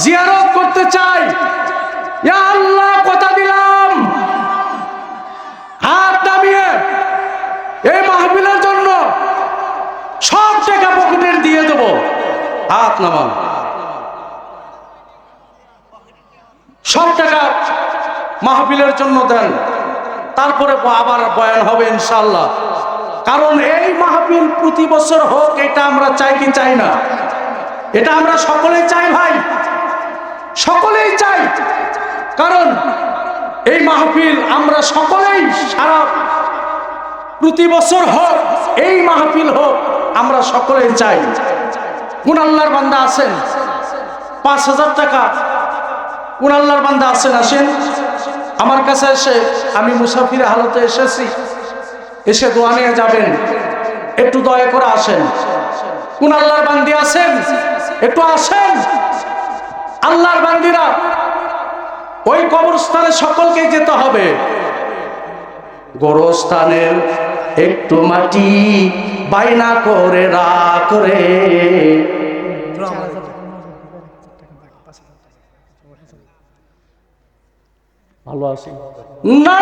জিয়ারত করতে চাই। ইয়া আল্লাহ কথা দিলাম হাত নামিয়ে এই মাহফিলের জন্য সব টাকা পকেটের দিয়ে দেব। হাত নামান, সব টাকা মাহফিলের জন্য দেন, তারপরে আবার বয়ান হবে ইনশাআল্লাহ। কারণ এই মাহফিল প্রতি বছর হোক এটা আমরা চাই কি চাই না? এটা আমরা সকলেই চাই ভাই, সকলেই চাই। কারণ এই মাহফিল আমরা সকলেই সারা প্রতি বছর হোক, এই মাহফিল হোক, আমরা সকলেই চাই। কোন আল্লাহর বান্দা আছেন 5,000 টাকা? কোন আল্লাহর বান্দা আছেন? আসেন আমার কাছে এসে, আমি মুসাফির হালতে এসেছি, এসে দোয়া নিয়ে যাবেন, একটু দয়া করে আসেন। কোন আল্লাহর বান্দি আছেন? একটু আসেন। আল্লাহর বান্দিরা ওই কবরস্থানে সকলকে যেতে হবে। গোরস্থানের একটু মাটি বাইনা করে রাখরে, ভালো আছি না?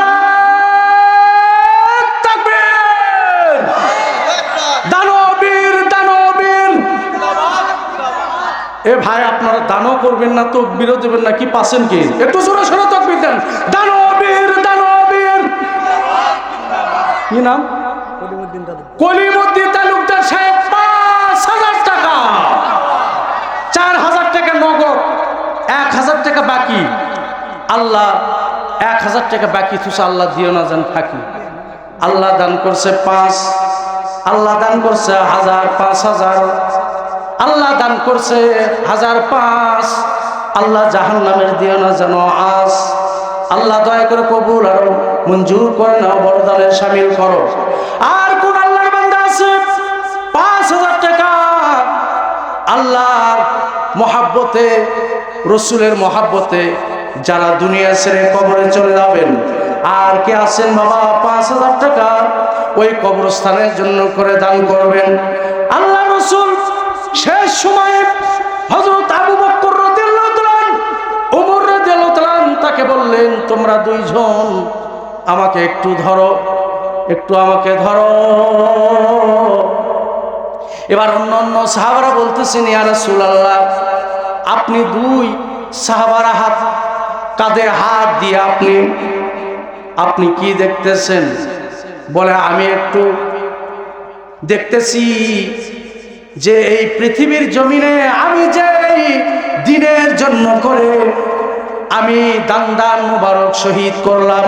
দানবীর দানবীর এ ভাই, আপনারা দানও করবেন না, তাকবীরও দেবেন না, কি পাচ্ছেন কি? একটু জোরে সোরে তাকবীর দেন। দানবীর দানবীর। কি নাম? কলিমুদ্দিন তালুকদার সাহেব 5,000 টাকা, 4,000 টাকা নগদ, 1,000 টাকা বাকি। আল্লাহ 1,000 টাকা বাকি থুসা, আল্লাহ দিও না জান ফাঁকি। আল্লাহ দান করছে 5, আল্লাহ দান করছে 1,000, 5,000, আল্লাহ দান করছে 1,005। আল্লাহ জাহান্নামের দিও না যেন আস। আল্লাহ দয়া করে কবুল আর মঞ্জুর করে নাও, বরদানে শামিল করো। আর কোন আল্লাহর বান্দা আছে 5,000 টাকা আল্লাহর মহাব্বতে, রসুলের মহাব্বতে যারা দুনিয়া ছেড়ে কবরে চলে যাবেন? আর কে আছেন বাবা 5,000 টাকা ওই কবরস্থানের জন্য করে দান করবেন? আল্লাহ রসুল শেষ সময়ে হযরত আবু বকর রাদিয়াল্লাহু তাআলা, ওমর রাদিয়াল্লাহু তাআলা তাকে বললেন, তোমরা দুইজন আমাকে একটু ধরো, একটু আমাকে ধরো। এবার অন্য অন্য সাহাবারা বলতেছেন, ইয়া রাসূলুল্লাহ, আপনি দুই সাহাবারা হাত কাঁধে হাত দিয়ে আপনি কি দেখতেছেন? বলে, আমি একটু দেখতেছি যে এই পৃথিবীর জমিনে আমি যে দিনের জন্য করে আমি দান মুবারক শহীদ করলাম,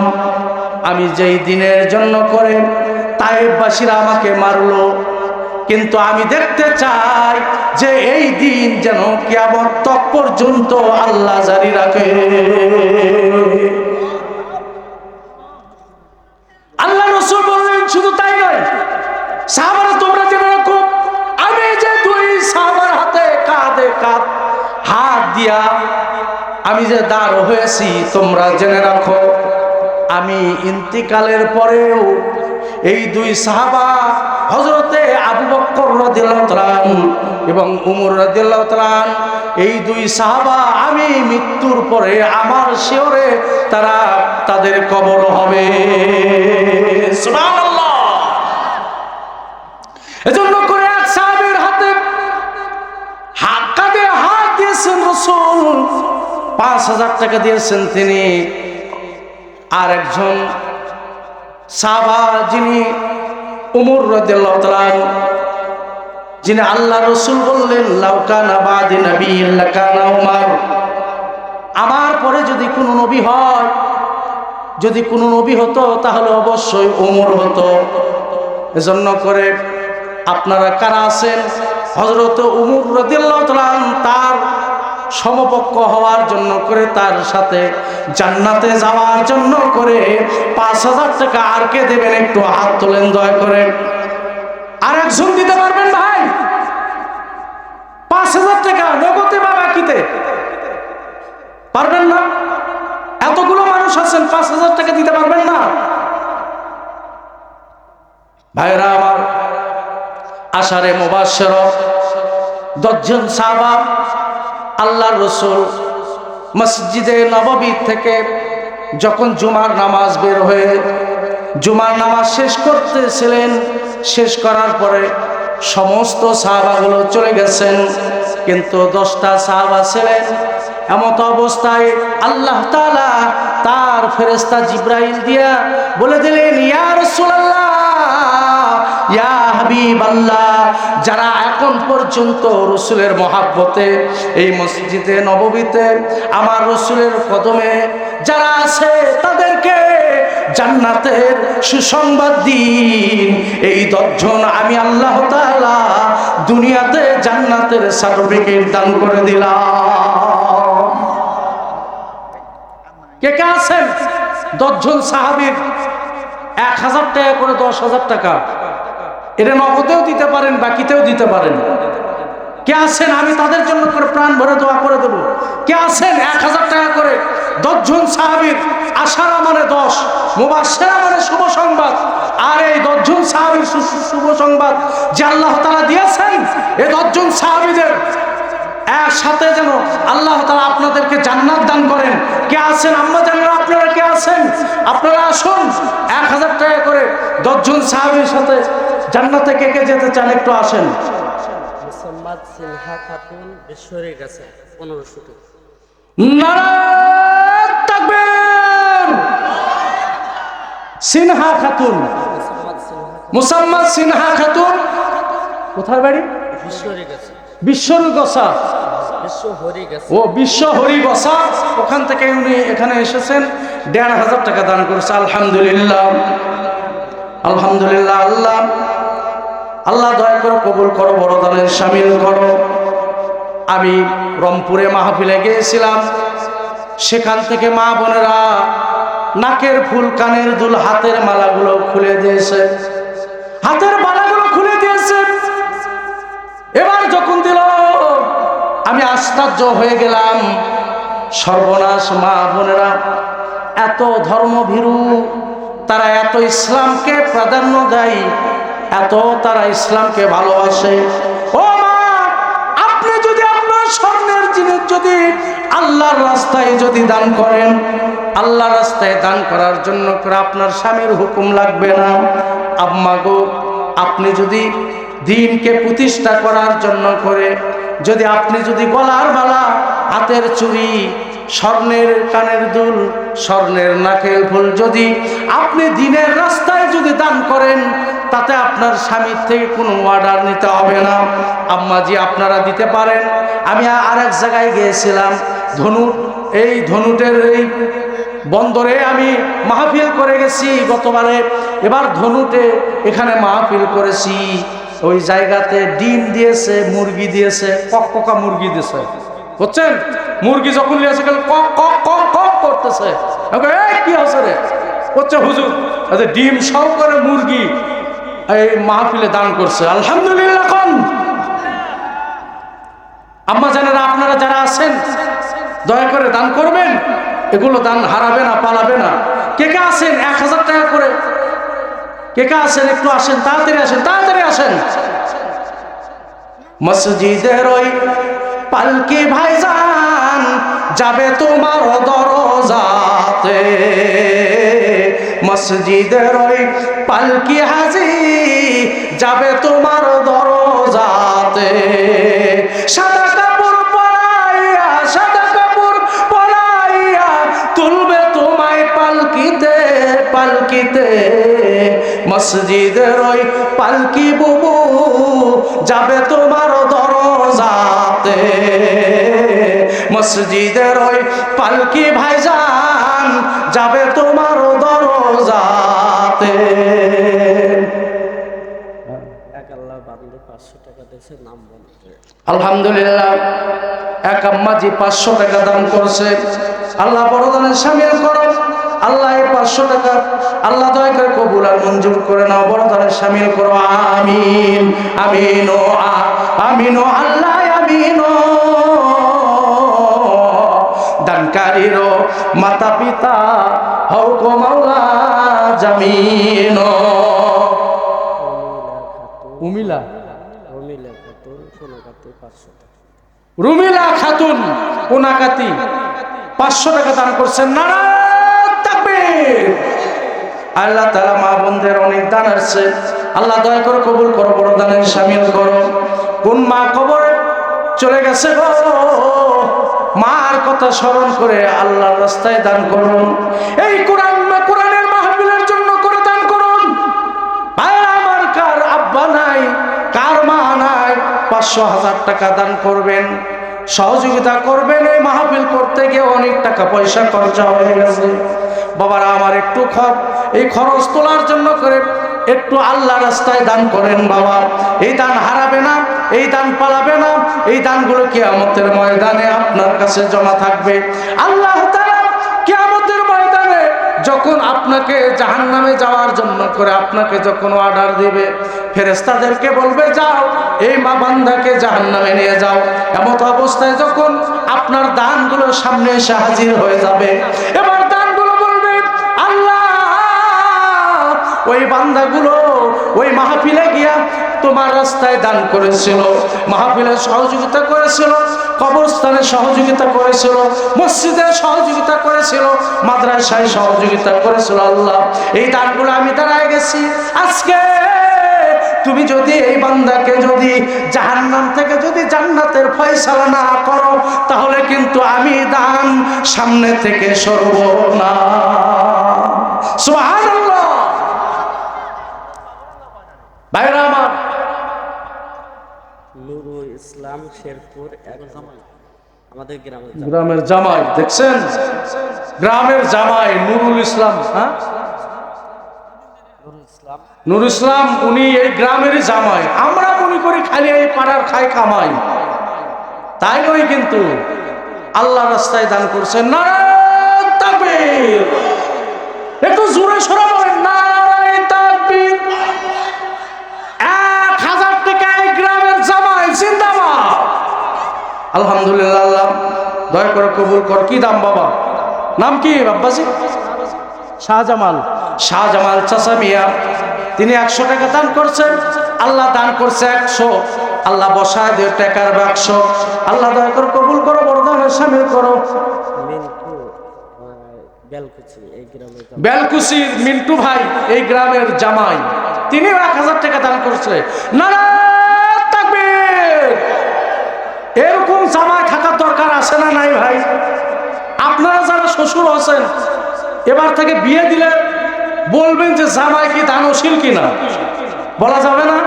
আমি যেই দিনের জন্য করে তায়েফবাসীরা আমাকে মারলো, কিন্তু আমি দেখতে চাই যে এই দিন যেন কিয়ামত তক পর্যন্ত আল্লাহ জারি রাখে। আল্লাহ রাসূল বললেন, শুধু তাই নয়, সাহাবারা তোমরা জেনে রাখো, আমি যে দুই সাহাবার হাতে কাঁধে কাঁধ হাত দিয়া আমি যে দাঁড় হয়েছি, তোমরা জেনে রাখো, আমি ইন্তিকালের পরেও এই দুই সাহাবা হযরতে আবু বকর রাদিয়াল্লাহু তাআলা এবং উমর রাদিয়াল্লাহু তাআলা, এই দুই সাহাবা আমি মৃত্যুর পরে আমার শিয়রে তাদের কবর হবে। সুবহানাল্লাহ। এজন্য করে এক সাহাবীর হাতে কাঁধে হাত দিয়েছেন রাসূল, 5,000 টাকা দিয়েছেন তিনি। আর একজন সাহাবা যিনি উমর রাদিয়াল্লাহু তাআলা, যিনি আল্লাহ রাসূল বললেন, লাউ কানা বাদি নাবিয়্যিন লাকানা উমর, আমার পরে যদি কোনো নবী হয়, যদি কোনো নবী হতো তাহলে অবশ্যই ওমর হতো। এজন্য করে আপনারা কারা আছেন হযরত ওমর রাদিয়াল্লাহু তাআলা তার সমপক্ষ হওয়ার জন্য করে, তার সাথে জান্নাতে যাওয়ার জন্য করে 5,000 টাকা আর কে দেবেন? একটু হাত তোলেন দয়া করে। আর একজন দিতে পারবেন ভাই? 5,000 টাকা নগদে বা বাকিতে পারবেন না? এতগুলো মানুষ আছেন, 5,000 টাকা দিতে পারবেন না? ভাইরা আমার, আশারে মুবাশশির 10 জন সাহাবা আল্লাহর রাসূল মসজিদে নববী থেকে যখন জুমার নামাজ বের হয়ে জুমার নামাজ শেষ করতেছিলেন, শেষ করার পরে সমস্ত সাহাবাগুলো চলে গেছেন, কিন্তু 10টা সাহাবা ছিলেন। এমত অবস্থায় আল্লাহ তাআলা তার ফেরেশতা জিবরাইল দিয়া বলে দিলেন, ইয়া রাসূলুল্লাহ, ইয়া হাবিবাল্লাহ, যারা এখন পর্যন্ত রাসূলের মহব্বতে এই মসজিদে নববীতে আমার রাসূলের কদমে যারা আছে তাদেরকে জান্নাতের সুসংবাদ দিন। এই 10 জন আমি আল্লাহ তাআলা দুনিয়াতে জান্নাতের সার্টিফিকেট দান করে দিলাম। কে কে আছেন? 10 জন সাহাবীর 1000 টাকা করে 10,000 টাকা, এটা নগদেও দিতে পারেন, বাকিতেও দিতে পারেন। কে আছেন? আমি তাদের জন্য করে প্রাণ ভরে দোয়া করে দেব। কে আছেন? 1000 টাকা করে 10 জন সাহাবীর, আশারা মানে 10, মুবাশশিরা মানে শুভ সংবাদ। আর এই 10 জন সাহাবীর শুভ সংবাদ যে আল্লাহ তাআলা দিয়েছেন, এই 10 জন সাহাবীদের একসাথে যেন আল্লাহ তাআলা আপনাদেরকে জান্নাত দান করেন। কে আছেন? আমরা জানি না আপনারা কে আছেন। আপনারা আসুন, 1000 টাকা করে 10 জন সাহাবীর সাথে জান্নাতে কে কে যেতে চান একটু আসেন। মুসাম্মাদ সিনহা খাতুন ঈশ্বরের কাছে 1500 টাকা। নারায়ে তাকবীর। সিনহা খাতুন, মুসাম্মাদ সিনহা খাতুন কোথায় বাড়ি? ঈশ্বরের কাছে, বিশ্বরগছা, ও বিশ্ব হরিগছা, ওখান থেকে উনি এখানে এসেছেন, 1,500 টাকা দান করেছে। আলহামদুলিল্লাহ, আলহামদুলিল্লাহ। আল্লাহ আল্লাহ দয়া করে কবুল করো, বড় দানের শামিল করো। আমি রংপুরে মাহফিলে গিয়েছিলাম, সেখান থেকে মা বোনেরা নাকের ফুল, কানের দুল, হাতের মালাগুলো খুলে দিয়েছে, হাতের মালাগুলো খুলে দিয়েছে। এবার যখন দিল আমি আশ্চর্য হয়ে গেলাম। সর্বনাশ, মা বোনেরা এত ধর্মভীরু, তারা এত ইসলামকে প্রাধান্য দেয়, এত তারা ইসলামকে ভালোবাসে। ও মা, আপনি যদি আপনার স্বর্ণের জিনিস যদি আল্লাহর রাস্তায় যদি দান করেন, আল্লাহর রাস্তায় দান করার জন্য করে আপনার স্বামীর হুকুম লাগবে না। আম্মা গো, আপনি যদি দ্বীনকে প্রতিষ্ঠা করার জন্য করে যদি আপনি যদি গলার মালা, হাতের চুড়ি, স্বর্ণের কানের দুল, স্বর্ণের নাকের ফুল যদি আপনি দ্বীনের রাস্তায় যদি দান করেন, তাতে আপনার স্বামীর থেকে কোনো অর্ডার নিতে হবে না। আম্মাজি আপনারা দিতে পারেন। আমি আরেক জায়গায় গিয়েছিলাম, এই ধনুটের এই বন্দরে আমি মাহফিল করে গেছি গতবারে। এবার ধনুটে এখানে মাহফিল করেছি, ওই জায়গাতে ডিম দিয়েছে, মুরগি দিয়েছে, কককা মুরগি দিয়েছে, বুঝছেন? মুরগি যখন নিয়েছে কক কক কক কক করতেছে, কি হচ্ছে রে? হচ্ছে হুজুর, ডিম সব করে মুরগি এই মাহফিলে দান করছে। আলহামদুলিল্লাহ। কোন আম্মা জানেরা, আপনারা যারা আছেন দয়া করে দান করবেন, এগুলো দান হারাবে না, পালাবে না। কে কে আছেন 1000 টাকা করে? কে কে আছেন? একটু আসেন, তাড়াতাড়ি আসেন, তাড়াতাড়ি আসেন। মসজিদের ওই পালকি ভাইজান যাবে তোমার দরজাতে, মসজিদের ওই পালকি হাজি যাবে তোমার দরজাতে। সাদা কাপড় পরাইয়া, সাদা কাপড় পরাইয়া তুলবে তোমায় পালকিতে, পালকিতে। মসজিদের ওই পালকি বুবু যাবে তোমার দরজাতে, মসজিদের ওই পালকি ভাইজান যাবে তোমার দরজাতে। আলহামদুলিল্লাহ। এক আম্মাজি 500 টাকা দান করছে। আল্লাহ বড় দানের শামিল করো। আল্লাহ এই 500 টাকা আল্লাহ দয়া করে কবুল আর মঞ্জুর করে নাও, বড় দানের শামিল করো। আমিন, আমিন ও আমিন ও আল্লাহ আমিন। দানকারীরও মাতা পিতা হও গো মাওলা জামিন। উমিলা রমিলা খাতুন সোনাকাতি 500 টাকা। রুমিলা খাতুন কোনাকাতি 500 টাকা দান করছেন। নারায়ণ তাকবীর। আল্লাহ তাআলা মা বোনদের অনেক দান আসছে, আল্লাহ দয়া করে কবুল করো, বড় দানে শামিল করো। কোন মা কবরে চলে গেছে গো, মার কথা স্মরণ করে আল্লাহর রাস্তায় দান করুন। এই কোরআনের মাহফিলের জন্য করে দান করুন। ভাইরা আমার, কার আব্বা নাই, কার মা নাই, 500-1000 টাকা দান করবেন, সহযোগিতা করবেন। এই মাহফিল করতে গিয়ে অনেক টাকা পয়সা খরচা হয়ে গেছে। বাবারা আমার, একটু এই খরচ তোলার জন্য করে একটু আল্লাহ রাস্তায় দান করেন বাবা। এই দান হারাবে না, এই দান পালাবে না, এই দানগুলো কিয়ামতের ময়দানে আপনার কাছে জমা থাকবে। আল্লাহ তাআলা কিয়ামতের ময়দানে যখন আপনাকে জাহান্নামে যাওয়ার জন্য করে আপনাকে যখন অর্ডার দিবে, ফেরেশতাদেরকে বলবে যাও এই মা বান্দাকে জাহান্নামে নিয়ে যাও। এমত অবস্থায় যখন আপনার দানগুলো সামনে এসে হাজির হয়ে যাবে, এবার দানগুলো বলবে আল্লাহ ওই বান্দাগুলো ওই মাহফিলে গিয়া তোমার রাস্তায় দান করেছিল, মাহফিলে সহযোগিতা করেছিল, কবরস্থানে সহযোগিতা করেছিল, মসজিদে সহযোগিতা করেছিল, মাদ্রাসায় সহযোগিতা করেছিল। আল্লাহ এই দানগুলো আমি দাঁড়ায় গেছি, আজকে তুমি যদি এই বান্দাকে যদি জাহান্নাম থেকে যদি জান্নাতের ফয়সালা না করো, তাহলে কিন্তু আমি দান সামনে থেকে সরব না। সুবহানাল্লাহ। ভাইরা আমার, নুরুল ইসলাম শেরপুর আমাদের গ্রামের জামাই দেখছেন, গ্রামের জামাই নুরুল ইসলাম। হ্যাঁ, নুরুল ইসলাম উনি এই গ্রামেরই জামাই। আমরা মনে করি খালি এই পাড়ার খাই কামাই, তাই নয় কিন্তু আল্লাহ রাস্তায় দান করছেন। নারায়ণ তাকবীর। একটু জোরে সরে বলেন নারায়ণ তাকবীর। 1000 টাকা এই গ্রামের জামাই জিন্দাবাদ। আলহামদুলিল্লাহ, আল্লাহ দয়া করে কবুল কর। কি দাম বাবা? নাম কি আব্বাসি? শাহজামাল চাচা মিয়া, তিনি 100 টাকা দান করছেন। আল্লাহ দান করছে 100, আল্লাহ বসায় দিয়ে টাকার বাক্স। আল্লাহ দয়া করে কবুল করো, বরদানে শামিল করো। বেলকুচির মিন্টু ভাই এই গ্রামের জামাই, তিনিও 1000 টাকা দান করছে। নারায়ণ তাকবীর। এরকম জামাই থাকার দরকার আছে না নাই ভাই? আপনারা যারা শ্বশুর আছেন, এবার থেকে বিয়ে দিলে বলবেন যে জামাই কি দানশীল কিনা, বলা যাবে না?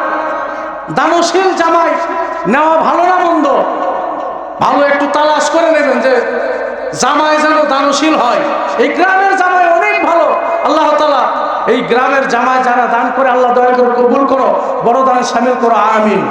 দানশীল জামাই নেওয়া ভালো না মন্দ? ভালো একটু তালাশ করে নেবেন যে জামাই যেন দানশীল হয়। এই গ্রামের জামাই অনেক ভালো। আল্লাহ তাআলা এই গ্রামের জামাই যারা দান করে, আল্লাহ দয়া করে কবুল করো, বড় দানে শামিল করো, আমিন।